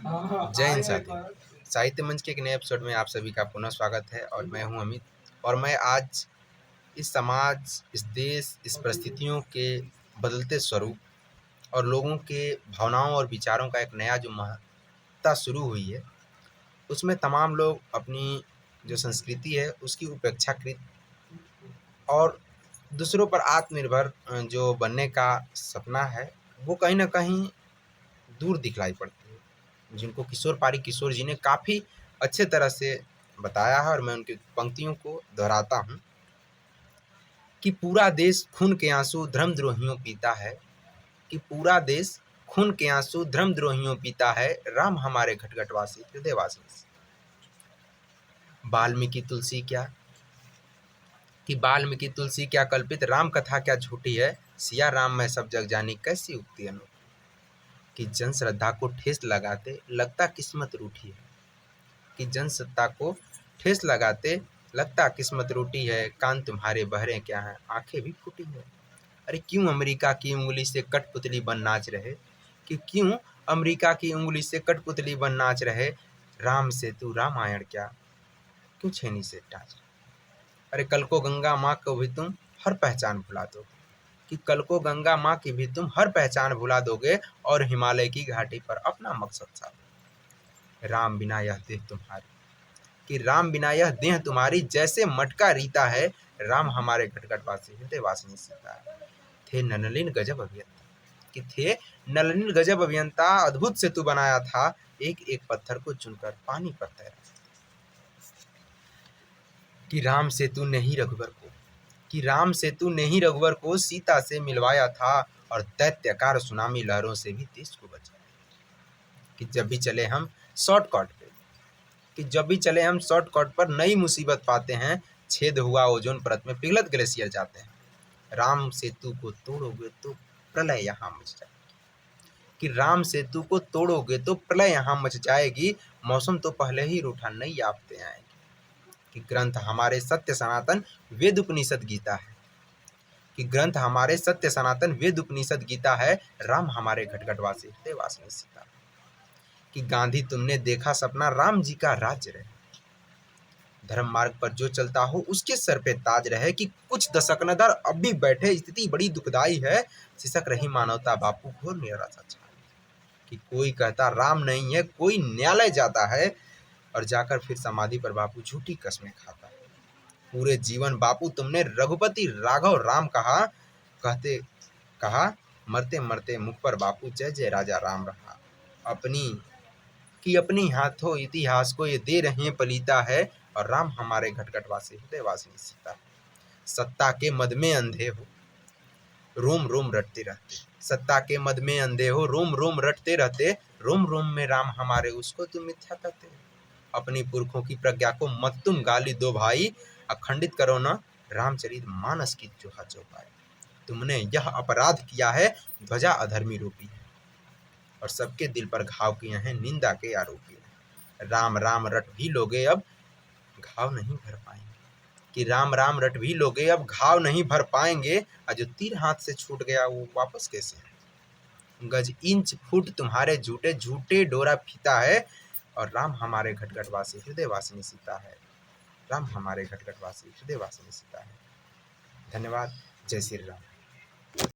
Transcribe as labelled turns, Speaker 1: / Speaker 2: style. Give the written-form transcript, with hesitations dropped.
Speaker 1: जय हिंद साथी। साहित्य मंच के एक नए एपिसोड में आप सभी का पुनः स्वागत है और मैं हूं अमित। और मैं आज इस समाज, इस देश, इस परिस्थितियों के बदलते स्वरूप और लोगों के भावनाओं और विचारों का एक नया जो महत्ता शुरू हुई है, उसमें तमाम लोग अपनी जो संस्कृति है उसकी उपेक्षाकृत और दूसरों पर आत्मनिर्भर जो बनने का सपना है वो कहीं न कहीं दूर दिखलाई पड़ती है, जिनको किशोर पारी किशोर जी ने काफ़ी अच्छे तरह से बताया है। और मैं उनकी पंक्तियों को दोहराता हूँ कि पूरा देश खून के आंसू धर्मद्रोहियों पीता है, कि पूरा देश खून के आंसू धर्मद्रोहियों पीता है, राम हमारे घटघटवासी हृदयवासी। वाल्मीकि तुलसी क्या, कि वाल्मीकि तुलसी क्या कल्पित, राम कथा क्या झूठी है, सिया राम में सब जग जानी कैसी उक्ति अनूठी, कि जन श्रद्धा को ठेस लगाते लगता किस्मत रूठी है, कि जन सत्ता को ठेस लगाते लगता किस्मत रूठी है, कान तुम्हारे बहरे क्या हैं आंखें भी फूटी है। अरे क्यों अमेरिका की उंगली से कठपुतली बन नाच रहे, कि क्यों अमेरिका की उंगली से कठपुतली बन नाच रहे, राम सेतु रामायण क्या क्यों छेनी से टाच। अरे कल को गंगा माँ को भी तुम हर पहचान भुला दोगे, कि कल को गंगा माँ की भी तुम हर पहचान भुला दोगे और हिमालय की घाटी पर अपना मकसद साधोगे। राम बिना यह देह तुम्हारी, कि राम बिना यह देह तुम्हारी जैसे मटका रीता है, राम हमारे घटघटवासी हृदय वासिनी सीता है। थे नलिन गजब अभियंता, कि थे नलिन गजब अभियंता, अद्भुत सेतु बनाया था, एक एक पत्थर को चुनकर पानी पर तैरा। कि राम सेतु ने ही रघुवर को, कि राम सेतु ने ही रघुवर को सीता से मिलवाया था, और दैत्यकार सुनामी लहरों से भी देश को बचाया। कि जब भी चले हम शॉर्टकट पे, कि जब भी चले हम शॉर्टकट पर नई मुसीबत पाते हैं, छेद हुआ ओजोन परत में पिघलत ग्लेशियर जाते हैं, राम सेतु को तोड़ोगे तो प्रलय यहाँ मच जाएगी, कि राम सेतु को तोड़ोगे तो प्रलय यहाँ मच जाएगी, मौसम तो पहले ही रूठा नई आफतें आएंगी। कि ग्रंथ हमारे सत्य सनातन वेद उपनिषद गीता है, कि ग्रंथ हमारे सत्य सनातन वेद उपनिषद गीता है, राम हमारे घटघटवासी हृदयवासिनी सीता है। कि गांधी तुमने देखा सपना राम जी का राज्य रहे, धर्म मार्ग पर जो चलता हो उसके सर पे ताज रहे, कि कुछ दशक नदर अब भी बैठे स्थिति बड़ी दुखदाई है, सिसक रही मानवता बापू घोर निराशा छाई। कि कोई कहता राम नहीं है, कोई न्यायालय जाता है, और जाकर फिर समाधि पर बापू झूठी कसमें खाता है। पूरे जीवन बापू तुमने रघुपति राघव राम कहा, कहते कहा मरते मरते मुख पर बापू जय जय राजा राम रहा। अपनी हाथों इतिहास को ये दे रहे हैं पलीता है, और राम हमारे घटघटवासी हृदयवासिनी सीता है। सत्ता के मद में अंधे हो रोम रोम रटते रहते, सत्ता के मद में अंधे हो रोम रोम रटते रहते, रोम रोम में राम हमारे उसको तुम मिथ्या कहते हो। अपनी पुरखों की प्रज्ञा को मत तुम गाली दो भाई, अखंडित करो न रामचरित मानस की जो पाए। तुमने यह अपराध किया है, ध्वजा अधर्मी रूपी है, और सबके दिल पर घाव किए हैं निंदा के आरोपी हैं। राम राम रट भी लोगे अब घाव नहीं भर पाएंगे, कि राम राम रट भी लोगे अब घाव नहीं भर पाएंगे, और जो तीर हाथ से छूट गया वो वापस कैसे है। गज इंच फुट तुम्हारे झूठे झूठे डोरा फीता है, और राम हमारे घटघटवासी हृदयवासिनी सीता है, राम हमारे घटघटवासी हृदयवासिनी सीता है। धन्यवाद। जय श्री राम।